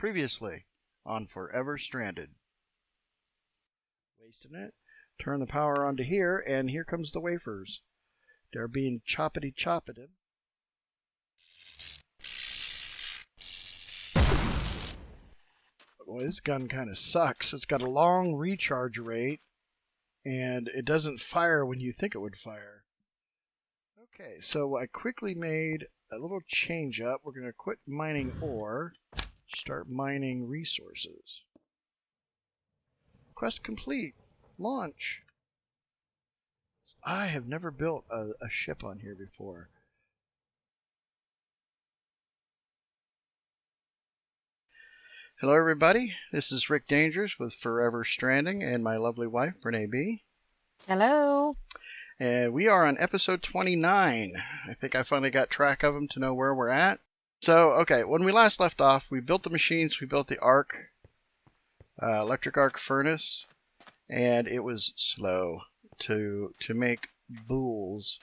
Previously on Forever Stranded. Wasting it. Turn the power on to here, and here comes the wafers. They're being choppity-choppeted. Boy, this gun kind of sucks. It's got a long recharge rate, and it doesn't fire when you think it would fire. Okay, so I quickly made a little change up. We're going to quit mining ore, start mining resources. Quest complete. Launch. I have never built a ship on here before. Hello everybody, this is Rick Dangerous with Forever Stranding and my lovely wife, Renee B. Hello. And we are on episode 29. I think I finally got track of them to know where we're at. So, okay, when we last left off, we built the machines, we built the arc, electric arc furnace, and it was slow to make boules,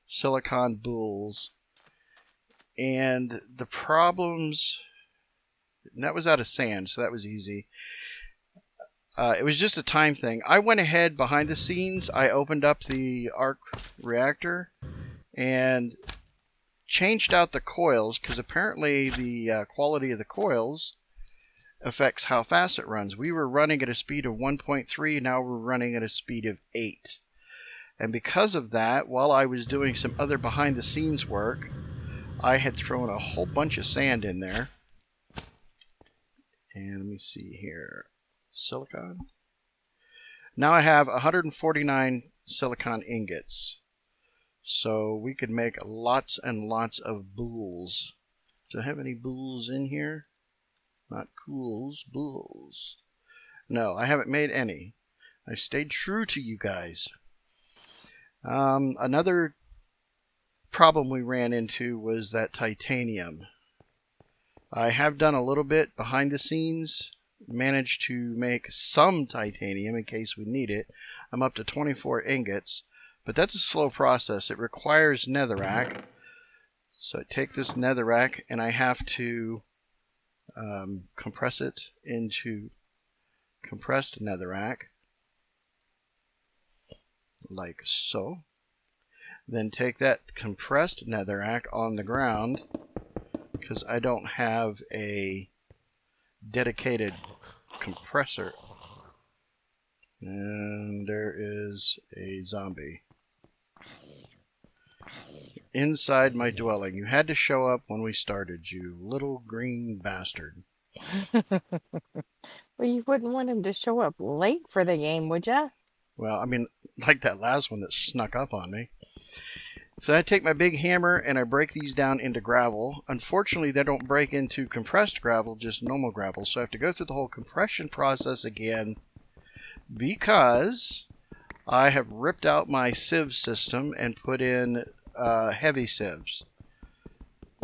silicon boules. And the problems, and that was out of sand, so that was easy. It was just a time thing. I went ahead behind the scenes. I opened up the arc reactor and changed out the coils because apparently the quality of the coils affects how fast it runs. We were running at a speed of 1.3, now we're running at a speed of 8. And because of that, while I was doing some other behind the scenes work, I had thrown a whole bunch of sand in there. And let me see here. Silicon. Now I have 149 silicon ingots. So we could make lots and lots of boules. Do I have any boules in here? Not cools, boules. No, I haven't made any. I stayed true to you guys. Another problem we ran into was that titanium. I have done a little bit behind the scenes, managed to make some titanium in case we need it. I'm up to 24 ingots, but that's a slow process. It requires netherrack. So I take this netherrack and I have to compress it into compressed netherrack, like so. Then take that compressed netherrack on the ground, because I don't have a dedicated compressor. And there is a zombie inside my dwelling. You had to show up when we started, you little green bastard. Well, you wouldn't want him to show up late for the game, would ya? Well, I mean, like that last one that snuck up on me. So I take my big hammer and I break these down into gravel. Unfortunately, they don't break into compressed gravel, just normal gravel. So I have to go through the whole compression process again because I have ripped out my sieve system and put in heavy sieves.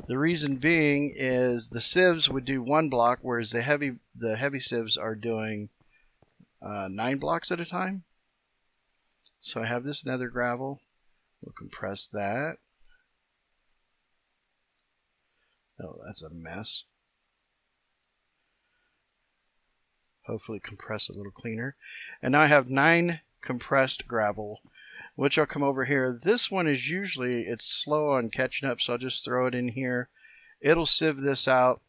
The reason being is the sieves would do 1 block, whereas the heavy sieves are doing 9 blocks at a time. So I have this nether gravel. We'll compress that. Oh, that's a mess. Hopefully compress a little cleaner. And now I have 9 compressed gravel, which I'll come over here. This one is usually, it's slow on catching up, so I'll just throw it in here. It'll sieve this out,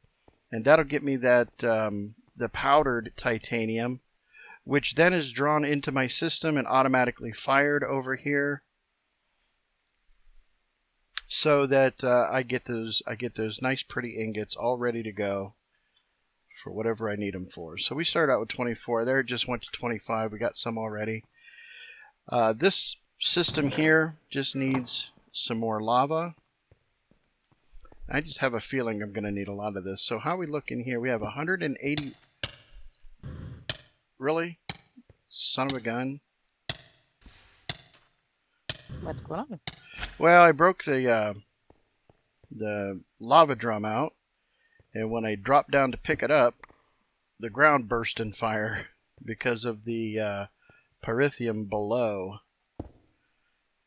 and that'll get me that the powdered titanium, which then is drawn into my system and automatically fired over here, so that I get those nice pretty ingots all ready to go for whatever I need them for. So we started out with 24. There it just went to 25. We got some already. This system here just needs some more lava. I just have a feeling I'm going to need a lot of this. So how we look in here? We have 180. Really? Son of a gun. What's going on? Well, I broke the lava drum out, and when I dropped down to pick it up, the ground burst in fire because of the pyrithium below.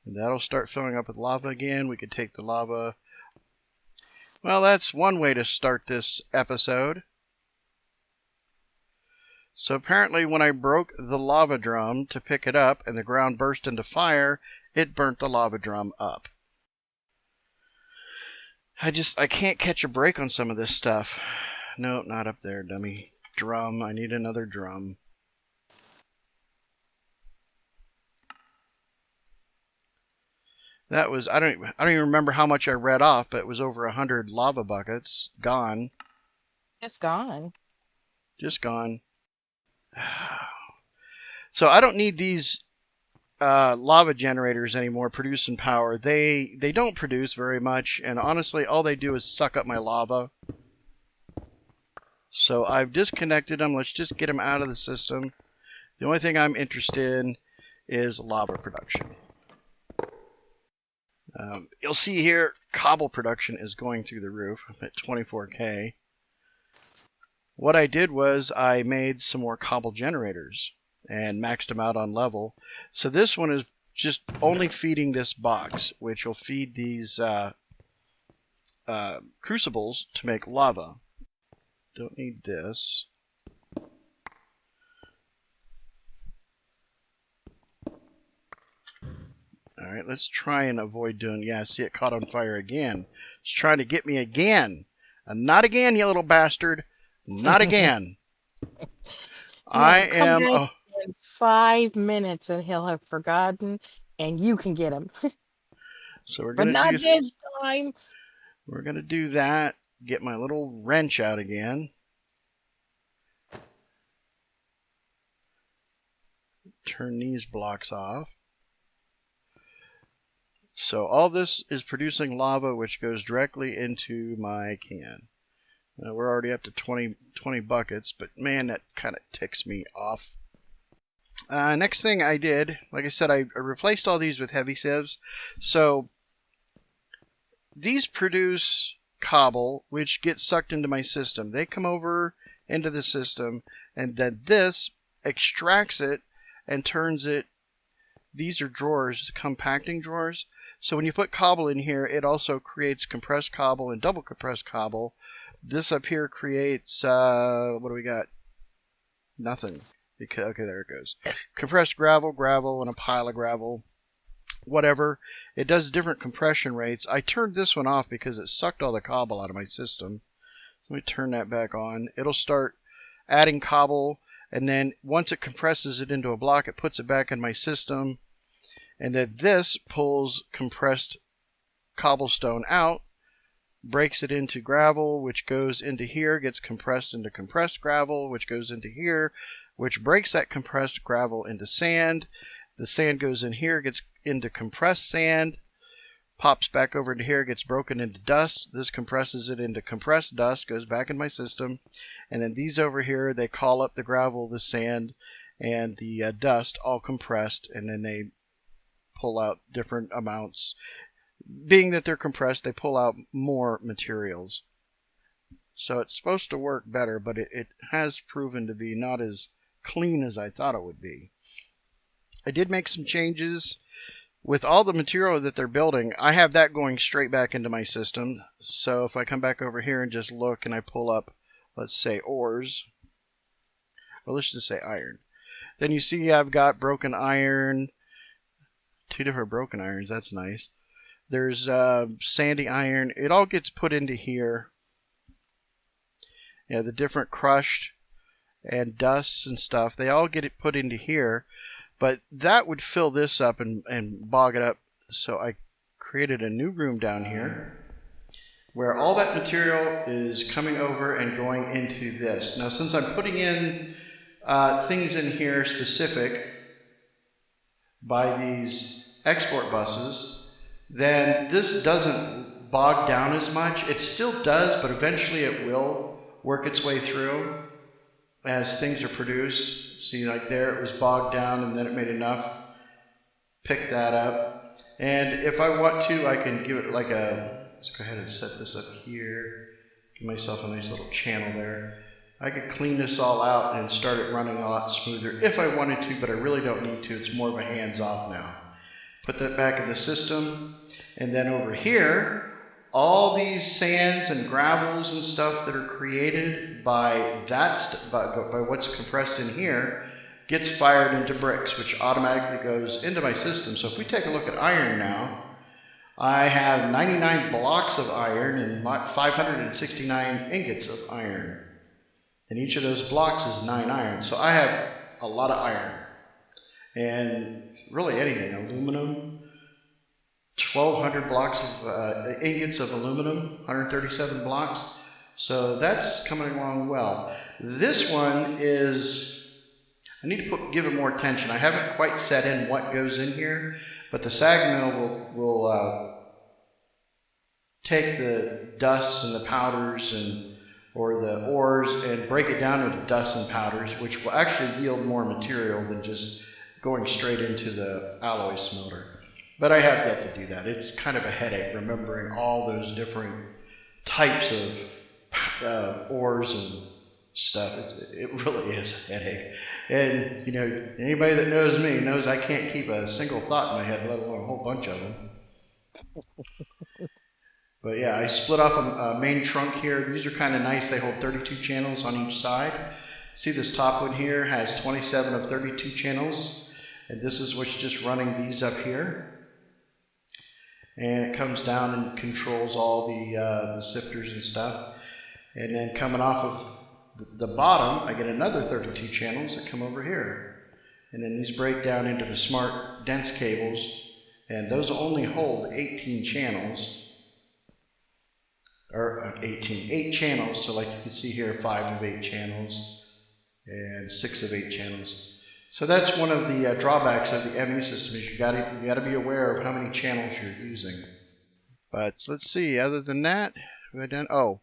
And that'll start filling up with lava again. We could take the lava. Well, that's one way to start this episode. So apparently when I broke the lava drum to pick it up and the ground burst into fire, it burnt the lava drum up. I can't catch a break on some of this stuff. Nope, not up there, dummy. Drum, I need another drum. That was, I don't even remember how much I read off, but it was over 100 lava buckets. Gone. It's gone. Just gone. So I don't need these lava generators anymore producing power. They don't produce very much, and honestly, all they do is suck up my lava. So I've disconnected them. Let's just get them out of the system. The only thing I'm interested in is lava production. You'll see here, cobble production is going through the roof. I'm at 24K. What I did was I made some more cobble generators and maxed them out on level. So this one is just only feeding this box, which will feed these crucibles to make lava. Don't need this. Alright, let's try and avoid doing... Yeah, see, it caught on fire again. It's trying to get me again. Not again, you little bastard. Not again. I Come am... back in 5 minutes and he'll have forgotten, and you can get him. So we're But gonna not do... this time. We're gonna do that. Get my little wrench out again. Turn these blocks off. So all this is producing lava, which goes directly into my can. We're already up to 20 buckets, but man, that kind of ticks me off. Next thing I did, like I said, I replaced all these with heavy sieves. So these produce cobble, which gets sucked into my system. They come over into the system, and then this extracts it and turns it. These are drawers, compacting drawers. So when you put cobble in here, it also creates compressed cobble and double compressed cobble. This up here creates, what do we got? Nothing. Okay, there it goes. Compressed gravel, and a pile of gravel. Whatever. It does different compression rates. I turned this one off because it sucked all the cobble out of my system. So let me turn that back on. It'll start adding cobble, and then once it compresses it into a block, it puts it back in my system. And then this pulls compressed cobblestone out, breaks it into gravel, which goes into here, gets compressed into compressed gravel, which goes into here, which breaks that compressed gravel into sand. The sand goes in here, gets into compressed sand, pops back over into here, gets broken into dust. This compresses it into compressed dust, goes back in my system. And then these over here, they call up the gravel, the sand, and the dust, all compressed, and then they pull out different amounts. Being that they're compressed, they pull out more materials. So it's supposed to work better, but it has proven to be not as clean as I thought it would be. I did make some changes. With all the material that they're building, I have that going straight back into my system. So if I come back over here and just look and I pull up, let's say ores, well, let's just say iron. Then you see I've got broken iron, 2 different broken irons, that's nice. There's sandy iron. It all gets put into here. Yeah, the different crushed and dusts and stuff, they all get it put into here. But that would fill this up and bog it up. So I created a new room down here where all that material is coming over and going into this. Now, since I'm putting in things in here specific by these export buses, then this doesn't bog down as much. It still does, but eventually it will work its way through as things are produced. See, like there it was bogged down and then it made enough. Pick that up. And if I want to, I can give it like a, let's go ahead and set this up here. Give myself a nice little channel there. I could clean this all out and start it running a lot smoother if I wanted to, but I really don't need to. It's more of a hands-off now. Put that back in the system. And then over here, all these sands and gravels and stuff that are created by by what's compressed in here gets fired into bricks, which automatically goes into my system. So if we take a look at iron now, I have 99 blocks of iron and 569 ingots of iron. And each of those blocks is 9 iron. So I have a lot of iron. And really anything, aluminum, 1,200 blocks of ingots of aluminum, 137 blocks. So that's coming along well. This one is, I need to give it more attention. I haven't quite set in what goes in here, but the sag mill will take the dusts and the powders or the ores and break it down into dust and powders, which will actually yield more material than just going straight into the alloy smelter. But I have yet to do that. It's kind of a headache remembering all those different types of ores and stuff. It really is a headache. And you know, anybody that knows me knows I can't keep a single thought in my head, let alone a whole bunch of them. But yeah, I split off a main trunk here. These are kind of nice. They hold 32 channels on each side. See, this top one here has 27 of 32 channels. And this is what's just running these up here. And it comes down and controls all the sifters and stuff. And then coming off of the bottom, I get another 32 channels that come over here. And then these break down into the smart dense cables. And those only hold 18 channels. Or 8 channels, so like you can see here, 5 of 8 channels and 6 of 8 channels. So that's one of the drawbacks of the ME system, is you gotta be aware of how many channels you're using. But let's see, other than that, have I done? Oh,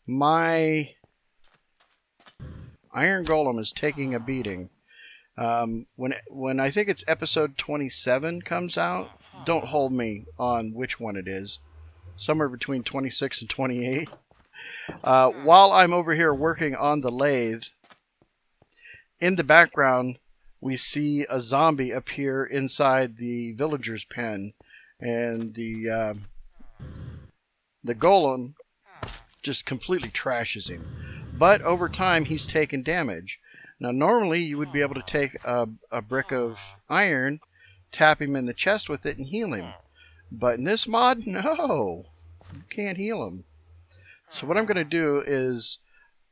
my iron golem is taking a beating. When I think it's episode 27 comes out, don't hold me on which one it is. Somewhere between 26 and 28. While I'm over here working on the lathe, in the background we see a zombie appear inside the villager's pen, and the golem just completely trashes him. But over time he's taken damage. Now normally you would be able to take a brick of iron, tap him in the chest with it, and heal him. But in this mod, no, you can't heal him. So what I'm going to do is,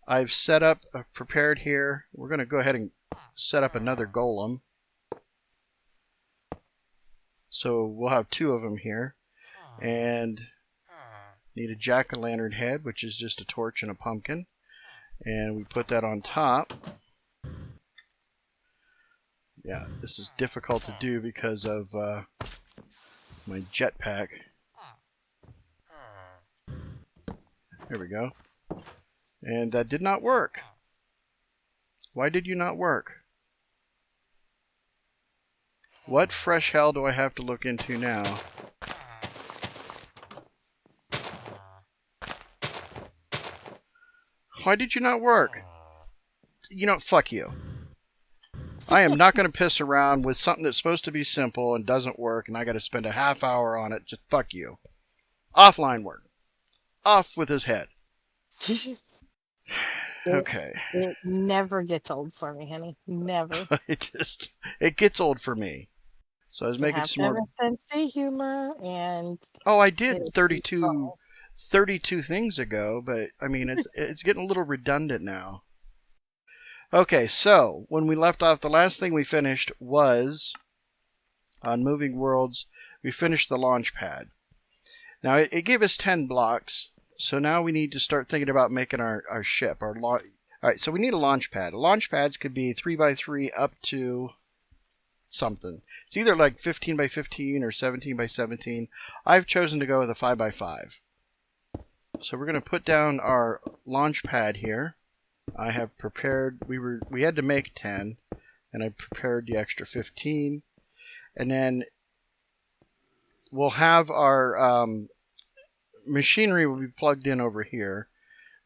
I've set up, prepared here. We're going to go ahead and set up another golem. So we'll have 2 of them here. And need a jack-o'-lantern head, which is just a torch and a pumpkin. And we put that on top. Yeah, this is difficult to do because of my jetpack. There we go. And that did not work. Why did you not work? What fresh hell do I have to look into now? Why did you not work? You know, fuck you. I am not going to piss around with something that's supposed to be simple and doesn't work, and I got to spend a half hour on it. Just fuck you. Offline work. Off with his head. Okay. It never gets old for me, honey. Never. It gets old for me. So I was making some more. Sense of humor, and oh, I did 32 things ago, but I mean it's getting a little redundant now. Okay, so when we left off, the last thing we finished was on Moving Worlds. We finished the launch pad. Now it gave us 10 blocks, so now we need to start thinking about making our ship. Alright, so we need a launch pad. Launch pads could be 3x3 up to something. It's either like 15x15 or 17x17. I've chosen to go with a 5x5. So we're going to put down our launch pad here. I have prepared, we had to make 10, and I prepared the extra 15. And then we'll have our machinery will be plugged in over here,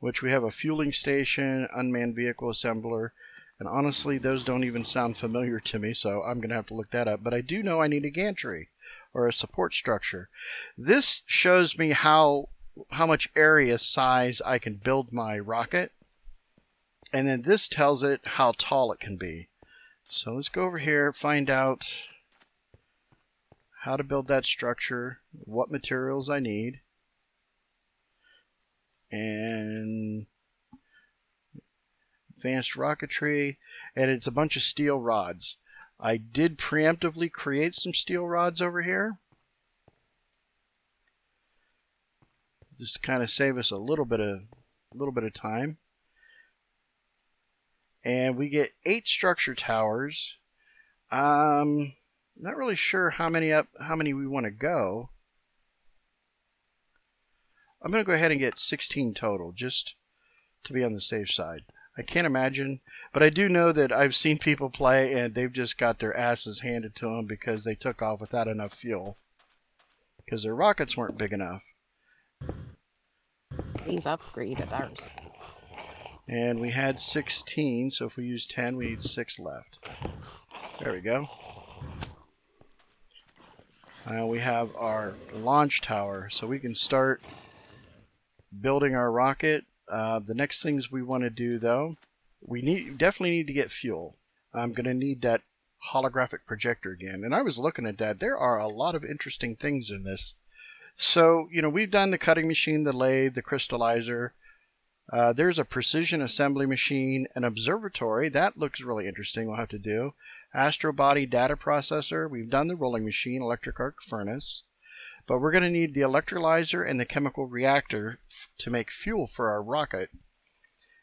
which we have a fueling station, unmanned vehicle assembler, and honestly those don't even sound familiar to me, so I'm going to have to look that up. But I do know I need a gantry, or a support structure. This shows me how how much area size I can build my rocket. And then this tells it how tall it can be. So let's go over here, find out how to build that structure, what materials I need, and advanced rocketry, and it's a bunch of steel rods. I did preemptively create some steel rods over here, just to kind of save us a little bit of time. And we get 8 structure towers. Not really sure how many we want to go. I'm going to go ahead and get 16 total, just to be on the safe side. I can't imagine, but I do know that I've seen people play and they've just got their asses handed to them because they took off without enough fuel, because their rockets weren't big enough. We've upgraded ours. And we had 16, so if we use 10, we need 6 left. There we go. We have our launch tower, so we can start building our rocket. The next things we want to do, though, we definitely need to get fuel. I'm going to need that holographic projector again. And I was looking at that. There are a lot of interesting things in this. So, we've done the cutting machine, the lathe, the crystallizer. There's a precision assembly machine, an observatory. That looks really interesting. We'll have to do. Astro body data processor. We've done the rolling machine, electric arc furnace. But we're going to need the electrolyzer and the chemical reactor to make fuel for our rocket.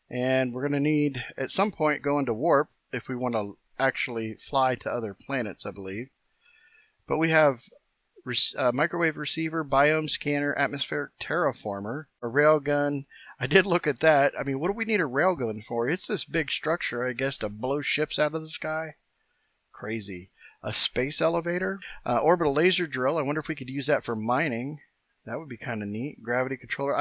And we're going to need, at some point, go into warp if we want to actually fly to other planets, I believe. But we have microwave receiver, biome scanner, atmospheric terraformer, a railgun. I did look at that. I mean, what do we need a railgun for? It's this big structure, I guess, to blow ships out of the sky. Crazy. A space elevator, orbital laser drill. I wonder if we could use that for mining. That would be kind of neat. Gravity controller.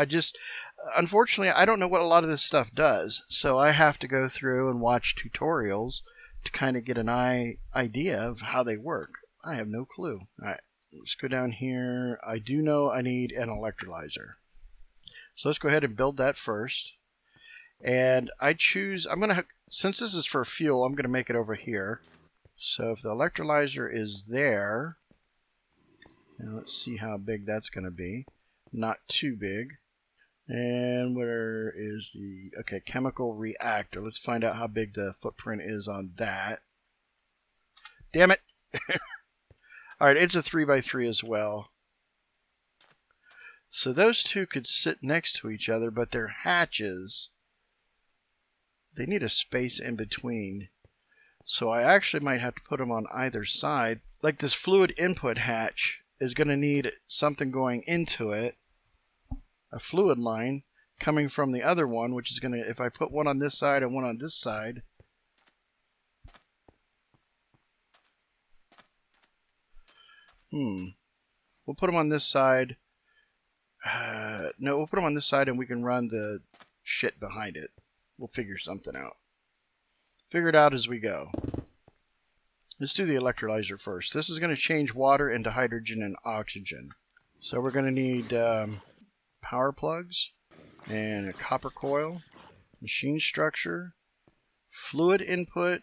Unfortunately, I don't know what a lot of this stuff does, so I have to go through and watch tutorials to kind of get an idea of how they work. I have no clue. All right, let's go down here. I do know I need an electrolyzer. So let's go ahead and build that first. And since this is for fuel, I'm going to make it over here. So if the electrolyzer is there, now let's see how big that's going to be. Not too big. And where is okay, chemical reactor. Let's find out how big the footprint is on that. Damn it! Alright, it's a 3x3 as well. So those two could sit next to each other, but they're hatches. They need a space in between. So I actually might have to put them on either side. Like this fluid input hatch is going to need something going into it. A fluid line coming from the other one, which is going to, if I put one on this side and one on this side. We'll put them on this side. No, we'll put them on this side and we can run the shit behind it. We'll figure something out. Figure it out as we go. Let's do the electrolyzer first. This is going to change water into hydrogen and oxygen. So we're going to need power plugs and a copper coil, machine structure, fluid input,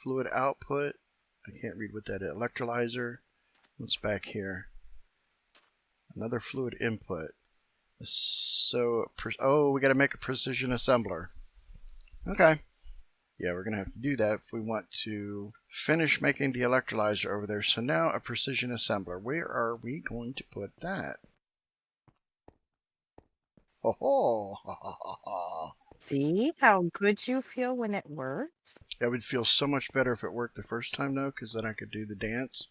fluid output. I can't read what that is. Electrolyzer. What's back here? Another fluid input. So, we got to make a precision assembler. Okay. Yeah, we're going to have to do that if we want to finish making the electrolyzer over there. So now a precision assembler. Where are we going to put that? Oh, ho. See how good you feel when it works? I would feel so much better if it worked the first time, though, because then I could do the dance.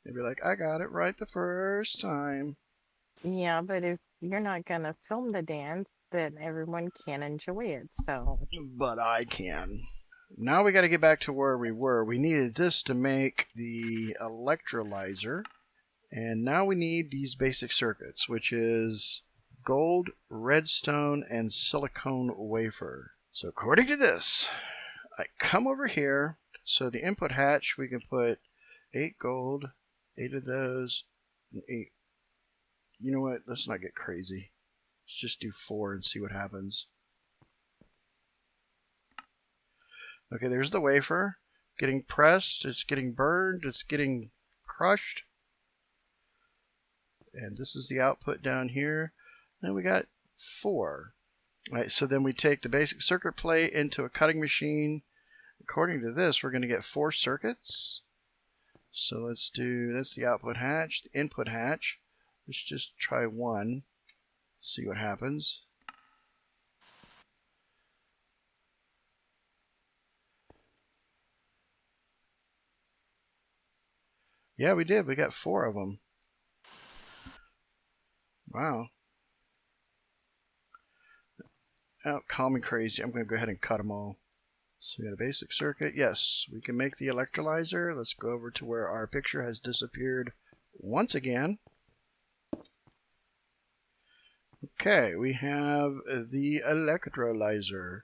They'd be like, I got it right the first time. Yeah, but if you're not going to film the dance, then everyone can enjoy it, so. But I can. Now we got to get back to where we were. We needed this to make the electrolyzer. And now we need these basic circuits, which is gold, redstone, and silicone wafer. So according to this, I come over here. So the input hatch, we can put 8 gold, 8 of those, and 8. You know what? Let's not get crazy. Let's just do 4 and see what happens. Okay, there's the wafer. Getting pressed, it's getting burned, it's getting crushed. And this is the output down here. And we got 4. All right, so then we take the basic circuit plate into a cutting machine. According to this, we're going to get 4 circuits. So let's do, that's the output hatch, the input hatch. Let's just try 1, see what happens. Yeah, we did. We got 4 of them. Wow. Oh, call me crazy. I'm going to go ahead and cut them all. So we got a basic circuit. Yes, we can make the electrolyzer. Let's go over to where our picture has disappeared once again. Okay, we have the electrolyzer.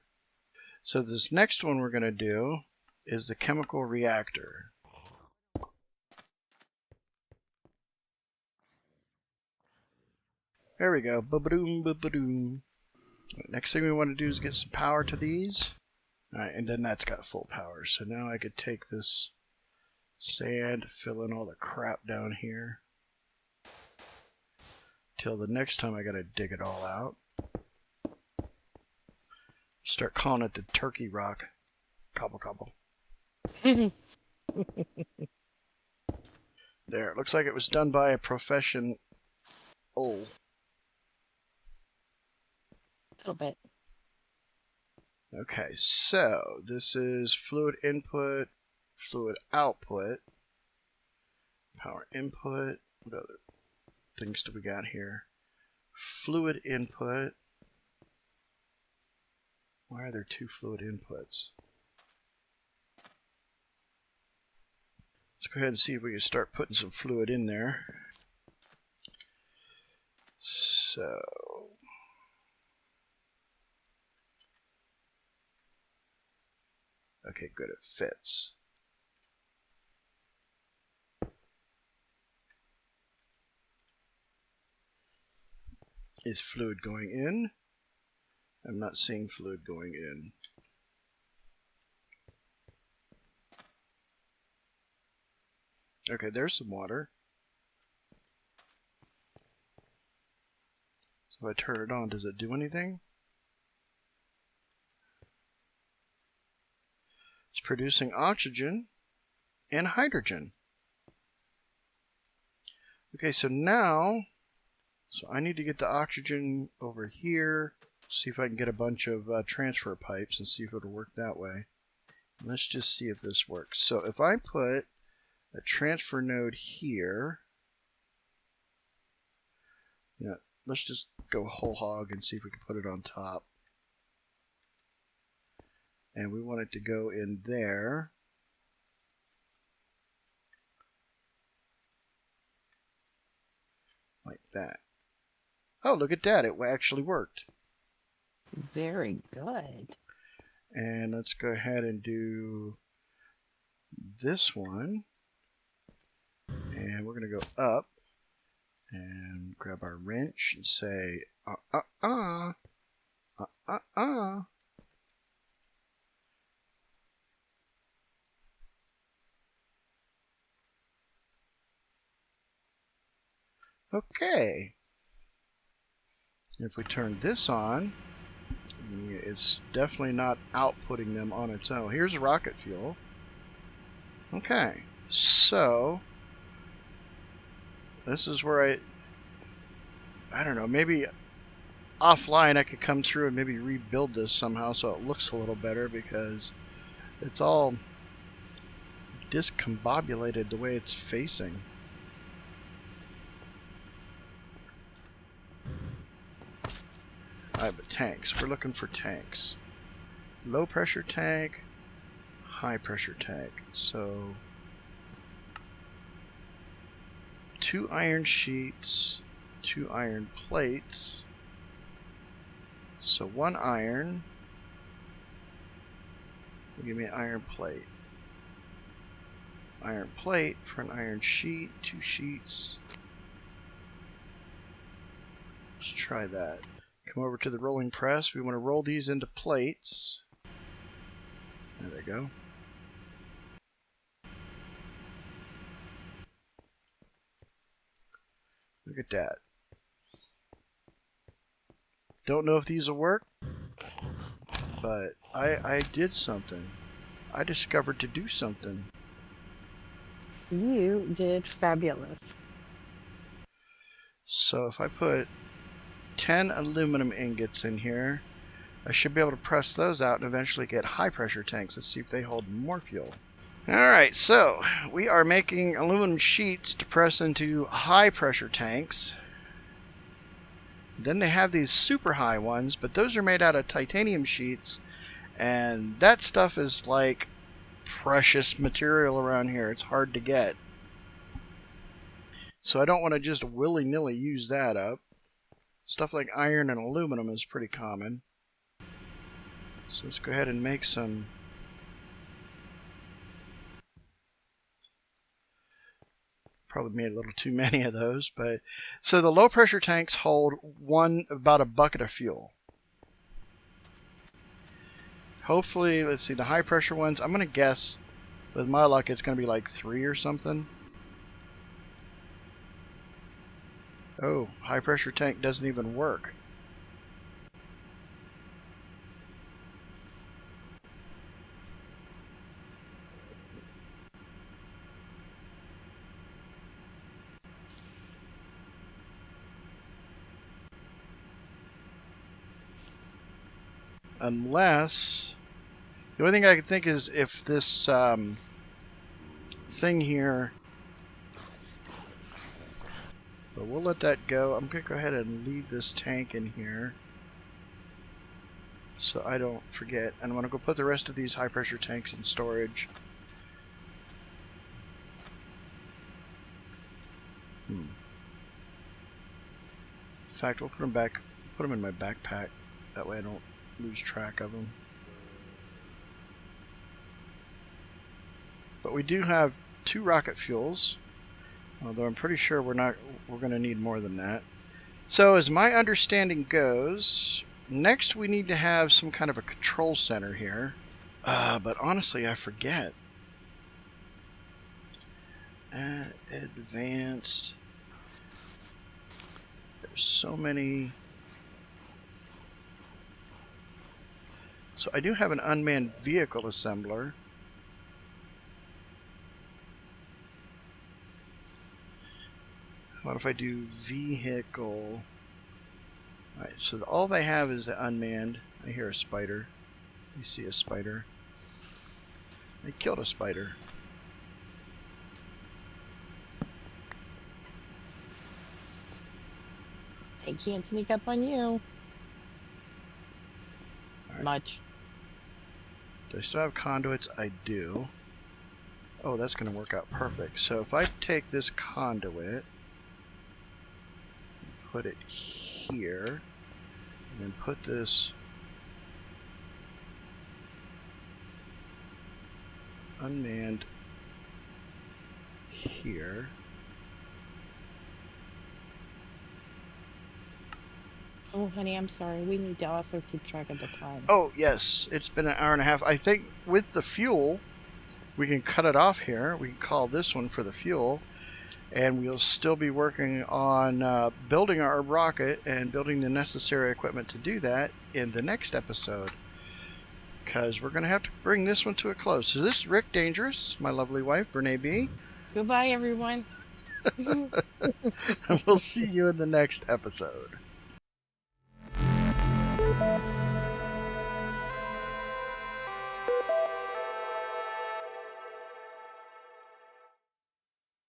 So this next one we're going to do is the chemical reactor. There we go. Ba-ba-doom, ba-ba-doom. Next thing we want to do is get some power to these. Alright, and then that's got full power. So now I could take this sand, fill in all the crap down here. Till the next time I gotta dig it all out. Start calling it the turkey rock. Cobble cobble. There, it looks like it was done by a professional. A little bit. Okay, so this is fluid input, fluid output, power input. What other things do we got here? Fluid input. Why are there 2 fluid inputs? Let's go ahead and see if we can start putting some fluid in there. So, okay, good, it fits. Is fluid going in? I'm not seeing fluid going in. Okay, there's some water. So if I turn it on, does it do anything? It's producing oxygen and hydrogen. Okay, so now, I need to get the oxygen over here, see if I can get a bunch of transfer pipes and see if it'll work that way. Let's just see if this works. So if I put a transfer node here, yeah, let's just go whole hog and see if we can put it on top. And we want it to go in there. Like that. Oh, look at that. It actually worked. Very good. And let's go ahead and do this one. And we're going to go up and grab our wrench and say, Okay. If we turn this on, it's definitely not outputting them on its own. Here's rocket fuel. Okay, so this is where I don't know, maybe offline I could come through and maybe rebuild this somehow so it looks a little better, because it's all discombobulated the way it's facing. Alright, but tanks. We're looking for tanks. Low pressure tank, high pressure tank. So 2 iron sheets, 2 iron plates. So 1 iron will give me an iron plate. Iron plate for an iron sheet, 2 sheets. Let's try that. Come over to the rolling press. We want to roll these into plates. There they go. Look at that. Don't know if these will work, but I did something. I discovered to do something. You did fabulous. So if I put 10 aluminum ingots in here, I should be able to press those out and eventually get high pressure tanks. Let's see if they hold more fuel. Alright, so we are making aluminum sheets to press into high pressure tanks. Then they have these super high ones, but those are made out of titanium sheets, and that stuff is like precious material around here. It's hard to get. So I don't want to just willy-nilly use that up. Stuff like iron and aluminum is pretty common. So let's go ahead and make some. Probably made a little too many of those, but so the low pressure tanks hold about a bucket of fuel. Hopefully, let's see, the high pressure ones, I'm going to guess, with my luck, it's going to be like 3 or something. Oh, high pressure tank doesn't even work. Unless, the only thing I can think is if this thing here, but we'll let that go. I'm going to go ahead and leave this tank in here so I don't forget. And I'm going to go put the rest of these high pressure tanks in storage. In fact, we'll put them back, put them in my backpack. That way I don't lose track of them. But we do have 2 rocket fuels, although I'm pretty sure we're going to need more than that. So as my understanding goes, next we need to have some kind of a control center here. But honestly, I forget. Advanced. There's so many. So I do have an unmanned vehicle assembler. What if I do vehicle? Alright, so all they have is the unmanned. I hear a spider. I see a spider. I killed a spider. They can't sneak up on you. Right. Much. Do I still have conduits? I do. Oh, that's going to work out perfect. So if I take this conduit, put it here, and then put this unmanned here. Oh, honey, I'm sorry. We need to also keep track of the time. Oh, yes. It's been an hour and a half. I think with the fuel, we can cut it off here. We can call this one for the fuel. And we'll still be working on building our rocket and building the necessary equipment to do that in the next episode. Because we're going to have to bring this one to a close. So this is Rick Dangerous, my lovely wife, Brene B. Goodbye, everyone. And we'll see you in the next episode.